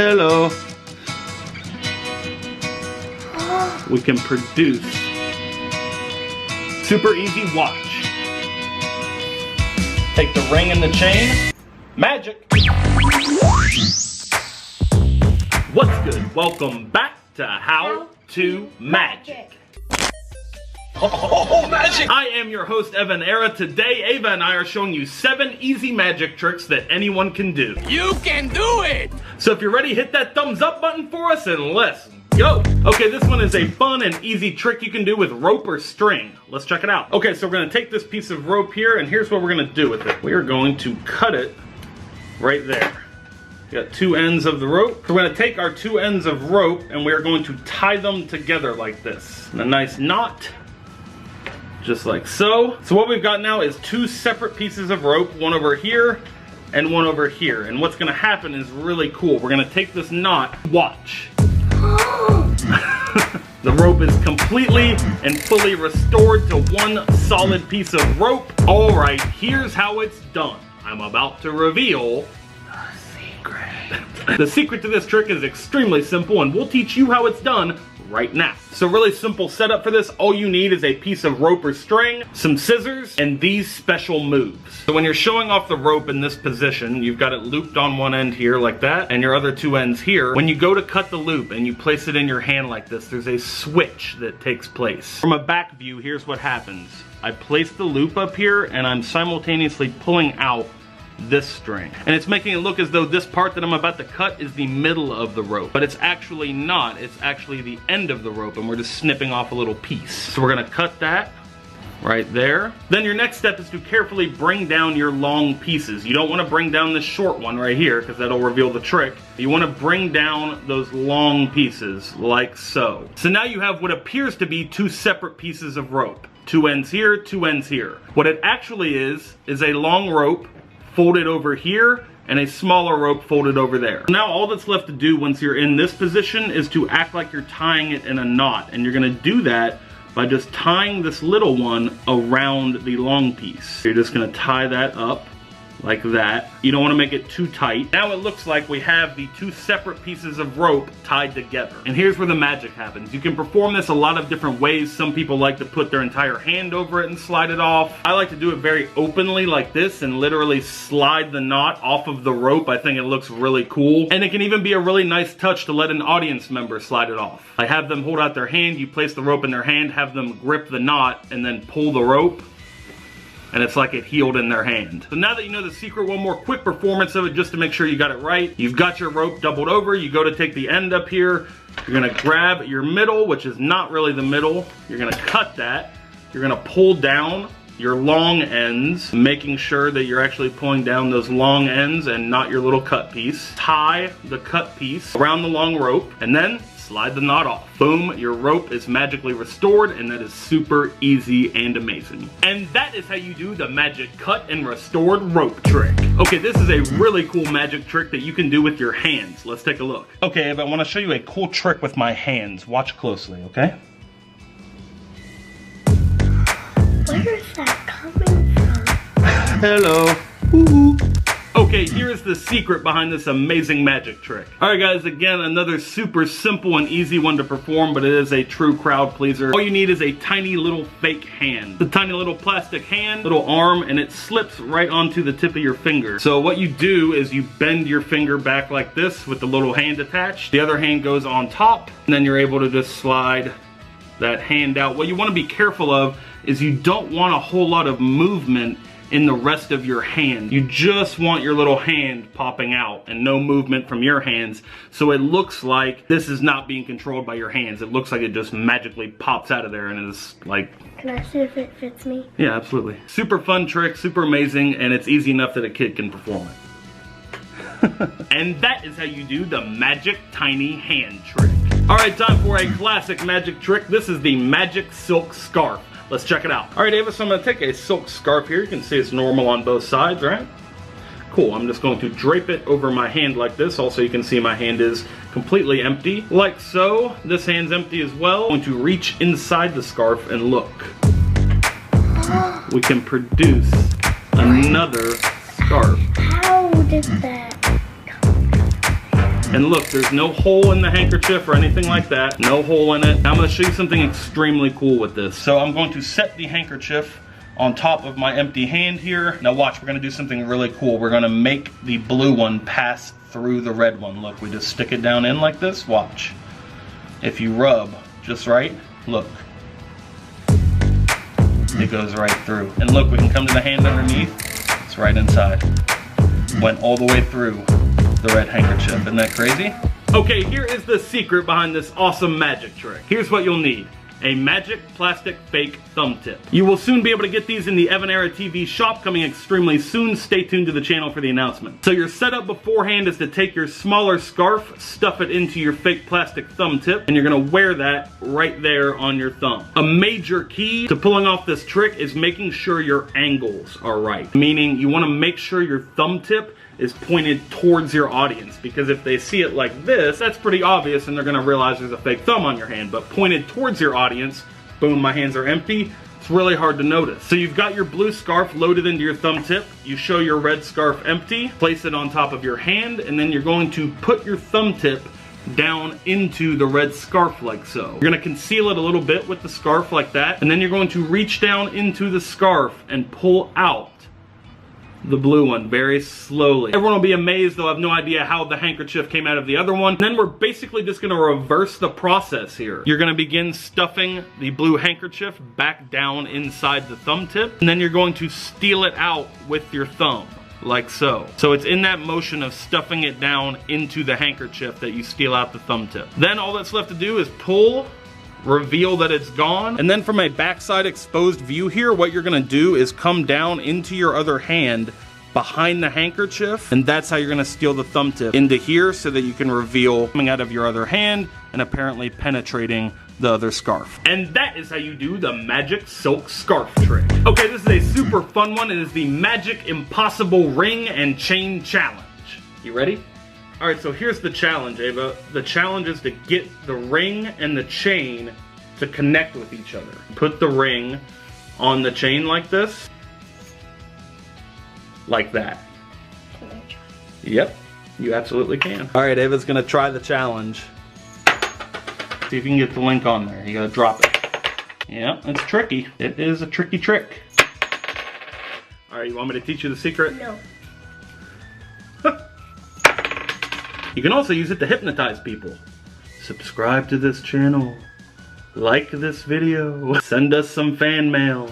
Hello. We can produce. Super easy watch. Take the ring and the chain. Magic. What's good? Welcome back to How to Magic. Oh, magic! I am your host, Evan Era. Today, Ava and I are showing you 7 easy magic tricks that anyone can do. You can do it! So if you're ready, hit that thumbs up button for us and let's go. Okay, this one is a fun and easy trick you can do with rope or string. Let's check it out. Okay, so we're gonna take this piece of rope here and here's what we're gonna do with it. We are going to cut it right there. We got 2 ends of the rope. So we're gonna take our 2 ends of rope and we're going to tie them together like this. And a nice knot. Just like so. So what we've got now is 2 separate pieces of rope, one over here and one over here. And what's gonna happen is really cool. We're gonna take this knot, watch. The rope is completely and fully restored to one solid piece of rope. All right, here's how it's done. I'm about to reveal the secret. The secret to this trick is extremely simple and we'll teach you how it's done right now. So really simple setup for this. All you need is a piece of rope or string, some scissors, and these special moves. So when you're showing off the rope in this position, you've got it looped on one end here like that, and your other 2 ends here. When you go to cut the loop and you place it in your hand like this, there's a switch that takes place. From a back view, here's what happens. I place the loop up here and I'm simultaneously pulling out this string. And it's making it look as though this part that I'm about to cut is the middle of the rope. But it's actually not. It's actually the end of the rope and we're just snipping off a little piece. So we're gonna cut that right there. Then your next step is to carefully bring down your long pieces. You don't want to bring down this short one right here because that'll reveal the trick. You want to bring down those long pieces like so. So now you have what appears to be 2 separate pieces of rope. 2 ends here, 2 ends here. What it actually is a long rope folded over here and a smaller rope folded over there. Now all that's left to do once you're in this position is to act like you're tying it in a knot, and you're gonna do that by just tying this little one around the long piece. You're just gonna tie that up like that. You don't want to make it too tight. Now it looks like we have the 2 separate pieces of rope tied together. And here's where the magic happens. You can perform this a lot of different ways. Some people like to put their entire hand over it and slide it off. I like to do it very openly like this and literally slide the knot off of the rope. I think it looks really cool. And it can even be a really nice touch to let an audience member slide it off. I have them hold out their hand, you place the rope in their hand, have them grip the knot, and then pull the rope. And it's like it healed in their hand. So now that you know the secret, one more quick performance of it just to make sure you got it right. You've got your rope doubled over, you go to take the end up here, you're gonna grab your middle, which is not really the middle, you're gonna cut that, you're gonna pull down your long ends, making sure that you're actually pulling down those long ends and not your little cut piece. Tie the cut piece around the long rope, and then slide the knot off. Boom, your rope is magically restored, and that is super easy and amazing. And that is how you do the magic cut and restored rope trick. Okay, this is a really cool magic trick that you can do with your hands. Let's take a look. Okay, Eva, I want to show you a cool trick with my hands. Watch closely, okay? Where is that coming from? Hello. Ooh. Okay, here's the secret behind this amazing magic trick. Alright guys, again, another super simple and easy one to perform, but it is a true crowd pleaser. All you need is a tiny little fake hand. The tiny little plastic hand, little arm, and it slips right onto the tip of your finger. So what you do is you bend your finger back like this with the little hand attached. The other hand goes on top, and then you're able to just slide that hand out. What you want to be careful of is you don't want a whole lot of movement in the rest of your hand. You just want your little hand popping out and no movement from your hands. So it looks like this is not being controlled by your hands. It looks like it just magically pops out of there and is like... Can I see if it fits me? Yeah, absolutely. Super fun trick, super amazing, and it's easy enough that a kid can perform it. And that is how you do the magic tiny hand trick. Alright, time for a classic magic trick. This is the magic silk scarf. Let's check it out. Alright, Ava, so I'm going to take a silk scarf here. You can see it's normal on both sides, right? Cool, I'm just going to drape it over my hand like this. Also, you can see my hand is completely empty. Like so. This hand's empty as well. I'm going to reach inside the scarf and look. We can produce another scarf. How did that come? And look, there's no hole in the handkerchief or anything like that. No hole in it. Now I'm gonna show you something extremely cool with this. So I'm going to set the handkerchief on top of my empty hand here. Now watch, we're gonna do something really cool. We're gonna make the blue one pass through the red one. Look, we just stick it down in like this, watch. If you rub just right, look. It goes right through. And look, we can come to the hand underneath. It's right inside. Went all the way through the red handkerchief. Isn't that crazy? Okay, here is the secret behind this awesome magic trick. Here's what you'll need. A magic plastic fake thumb tip. You will soon be able to get these in the Evan Era TV shop, coming extremely soon. Stay tuned to the channel for the announcement. So your setup beforehand is to take your smaller scarf, stuff it into your fake plastic thumb tip, and you're gonna wear that right there on your thumb. A major key to pulling off this trick is making sure your angles are right. Meaning you wanna make sure your thumb tip is pointed towards your audience, because if they see it like this, that's pretty obvious and they're gonna realize there's a fake thumb on your hand. But pointed towards your audience, boom, my hands are empty, it's really hard to notice. So you've got your blue scarf loaded into your thumb tip, you show your red scarf empty, place it on top of your hand, and then you're going to put your thumb tip down into the red scarf like so. You're gonna conceal it a little bit with the scarf like that, and then you're going to reach down into the scarf and pull out the blue one very slowly. Everyone will be amazed, they'll have no idea how the handkerchief came out of the other one. And then we're basically just gonna reverse the process here. You're gonna begin stuffing the blue handkerchief back down inside the thumb tip, and then you're going to steal it out with your thumb, like so. So it's in that motion of stuffing it down into the handkerchief that you steal out the thumb tip. Then all that's left to do is pull, reveal that it's gone, and then from a backside exposed view here, what you're gonna do is come down into your other hand behind the handkerchief, and that's how you're gonna steal the thumb tip into here so that you can reveal coming out of your other hand and apparently penetrating the other scarf. And that is how you do the magic silk scarf trick. Okay, this is a super fun one. It is the Magic Impossible Ring and Chain Challenge. You ready? Alright, so here's the challenge, Ava. The challenge is to get the ring and the chain to connect with each other. Put the ring on the chain like this. Like that. Can I try? Yep, you absolutely can. Alright, Ava's gonna try the challenge. See if you can get the link on there. You gotta drop it. Yeah, it's tricky. It is a tricky trick. Alright, you want me to teach you the secret? No. You can also use it to hypnotize people. Subscribe to this channel. Like this video. Send us some fan mail.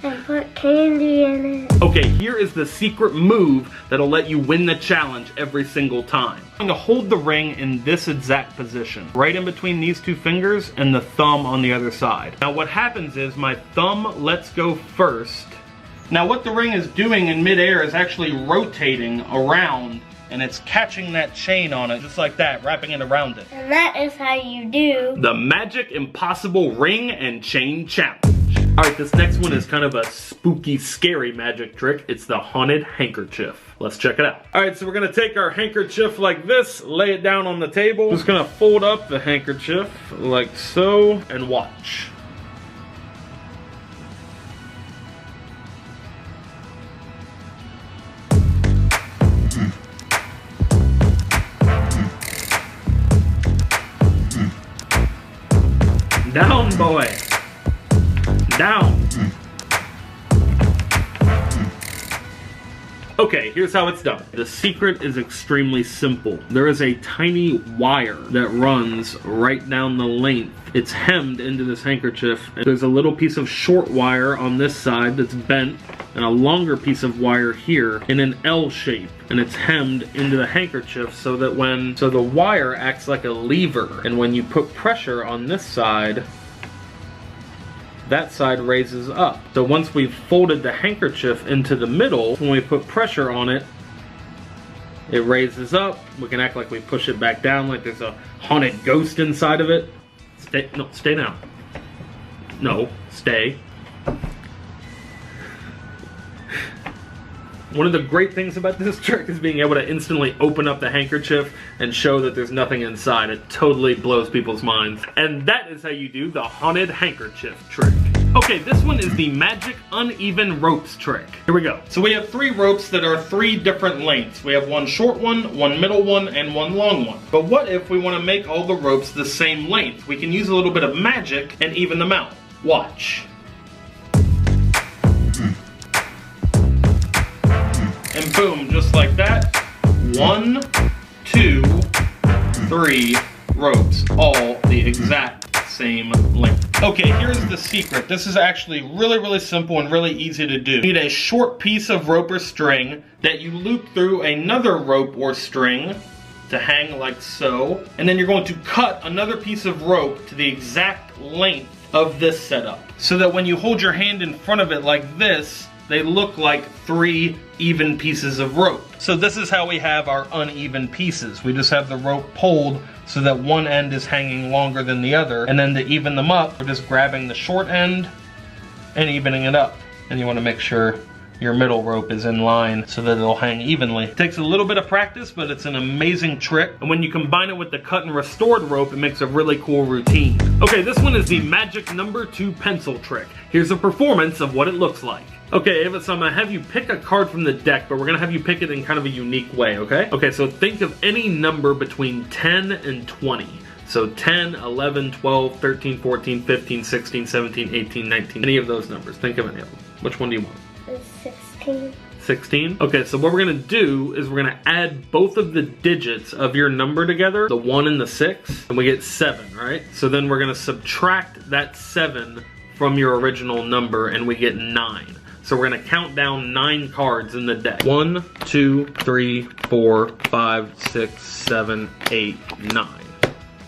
And put candy in it. Okay, here is the secret move that'll let you win the challenge every single time. I'm gonna hold the ring in this exact position, right in between these two fingers and the thumb on the other side. Now what happens is my thumb lets go first. Now what the ring is doing in midair is actually rotating around, and it's catching that chain on it, just like that, wrapping it around it. And that is how you do The Magic Impossible Ring and Chain Challenge. Alright, this next one is kind of a spooky, scary magic trick. It's the Haunted Handkerchief. Let's check it out. Alright, so we're gonna take our handkerchief like this, lay it down on the table. Just gonna fold up the handkerchief like so, and watch. Down, boy. Down. Okay, here's how it's done. The secret is extremely simple. There is a tiny wire that runs right down the length. It's hemmed into this handkerchief. There's a little piece of short wire on this side that's bent, and a longer piece of wire here in an L shape. And it's hemmed into the handkerchief so that so the wire acts like a lever. And when you put pressure on this side, that side raises up. So once we've folded the handkerchief into the middle, when we put pressure on it, it raises up. We can act like we push it back down, like there's a haunted ghost inside of it. Stay down. No, stay. One of the great things about this trick is being able to instantly open up the handkerchief and show that there's nothing inside. It totally blows people's minds. And that is how you do the Haunted Handkerchief trick. Okay, this one is the magic uneven ropes trick. Here we go. So we have 3 ropes that are 3 different lengths. We have one short one middle one, and one long one. But what if we want to make all the ropes the same length? We can use a little bit of magic and even them out. Watch. And boom, just like that. 1, 2, 3 ropes, all the exact same length. Okay, here's the secret. This is actually really simple and really easy to do. You need a short piece of rope or string that you loop through another rope or string to hang like so, and then you're going to cut another piece of rope to the exact length of this setup, so that when you hold your hand in front of it like this, they look like 3 even pieces of rope. So this is how we have our uneven pieces. We just have the rope pulled so that one end is hanging longer than the other, and then to even them up, we're just grabbing the short end and evening it up. And you want to make sure your middle rope is in line so that it'll hang evenly. It takes a little bit of practice, but it's an amazing trick. And when you combine it with the cut and restored rope, it makes a really cool routine. Okay, this one is the magic number 2 pencil trick. Here's a performance of what it looks like. Okay, Ava, so I'm gonna have you pick a card from the deck, but we're gonna have you pick it in kind of a unique way, okay? Okay, so think of any number between 10 and 20. So 10, 11, 12, 13, 14, 15, 16, 17, 18, 19, any of those numbers. Think of any of them. Which one do you want? 16. 16? Okay, so what we're gonna do is we're gonna add both of the digits of your number together, the 1 and the 6, and we get 7, right? So then we're gonna subtract that 7 from your original number and we get 9. So we're gonna count down 9 cards in the deck. 1, 2, 3, 4, 5, 6, 7, 8, 9.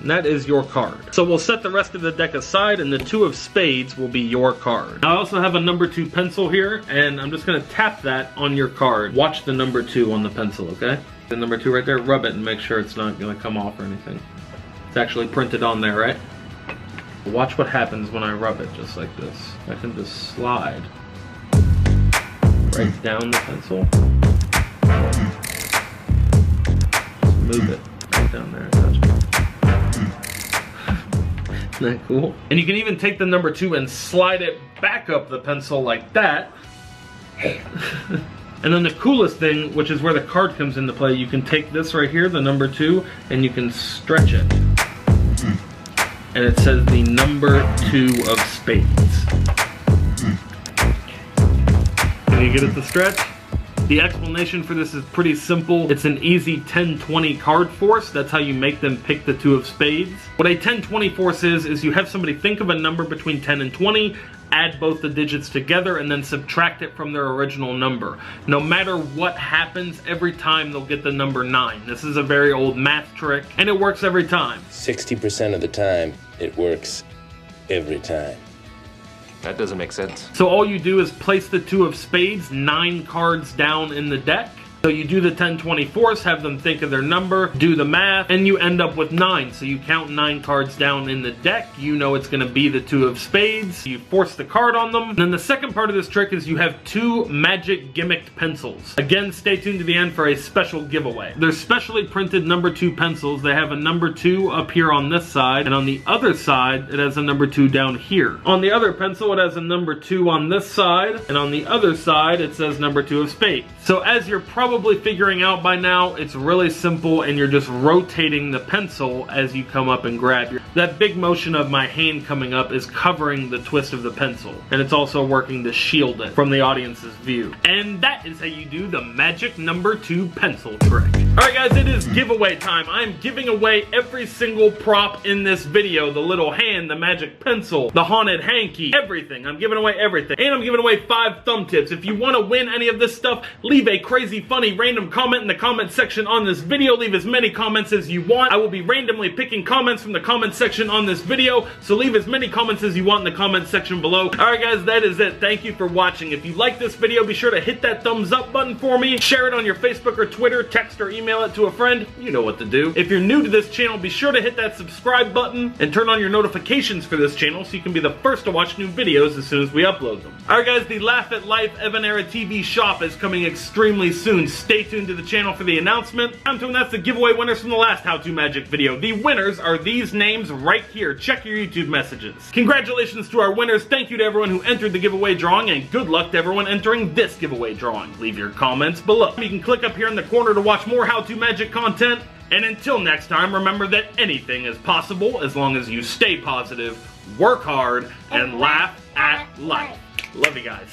And that is your card. So we'll set the rest of the deck aside and the 2 of spades will be your card. I also have a number 2 pencil here and I'm just gonna tap that on your card. Watch the number 2 on the pencil, okay? The number 2 right there, rub it and make sure it's not gonna come off or anything. It's actually printed on there, right? Watch what happens when I rub it just like this. I can just slide right down the pencil. Just move it right down there and touch it. Isn't that cool? And you can even take the number 2 and slide it back up the pencil like that. And then the coolest thing, which is where the card comes into play, you can take this right here, the number 2, and you can stretch it. And it says the number 2 of spades. Can you get it to stretch? The explanation for this is pretty simple. It's an easy 10-20 card force. That's how you make them pick the 2 of spades. What a 10-20 force is you have somebody think of a number between 10 and 20, add both the digits together, and then subtract it from their original number. No matter what happens, every time they'll get the number 9. This is a very old math trick, and it works every time. 60% of the time, it works every time. That doesn't make sense. So all you do is place the 2 of spades 9 cards down in the deck. So you do the 10-20 force, have them think of their number, do the math, and you end up with 9. So you count 9 cards down in the deck. You know it's going to be the 2 of spades. You force the card on them. And then the second part of this trick is you have 2 magic gimmicked pencils. Again, stay tuned to the end for a special giveaway. They're specially printed number 2 pencils. They have a number 2 up here on this side, and on the other side, it has a number 2 down here. On the other pencil, it has a number 2 on this side, and on the other side, it says number 2 of spades. So as you're probably figuring out by now, it's really simple and you're just rotating the pencil as you come up and grab your... That big motion of my hand coming up is covering the twist of the pencil, and it's also working to shield it from the audience's view. And that is how you do the magic number 2 pencil trick. Alright guys, it is giveaway time. I'm giving away every single prop in this video. The little hand, the magic pencil, the haunted hanky, everything. I'm giving away everything. And I'm giving away 5 thumb tips. If you want to win any of this stuff, leave a crazy, funny, random comment in the comment section on this video. Leave as many comments as you want. I will be randomly picking comments from the comment section on this video, so leave as many comments as you want in the comment section below. Alright guys, that is it. Thank you for watching. If you like this video, be sure to hit that thumbs up button for me. Share it on your Facebook or Twitter, text or email email it to a friend, you know what to do. If you're new to this channel, be sure to hit that subscribe button and turn on your notifications for this channel so you can be the first to watch new videos as soon as we upload them. Alright guys, the Laugh at Life Evan Era TV shop is coming extremely soon. Stay tuned to the channel for the announcement. Time to announce the giveaway winners from the last How To Magic video. The winners are these names right here. Check your YouTube messages. Congratulations to our winners. Thank you to everyone who entered the giveaway drawing, and good luck to everyone entering this giveaway drawing. Leave your comments below. You can click up here in the corner to watch more How To Magic content. And until next time, remember that anything is possible as long as you stay positive, work hard, and laugh at life. Love you guys.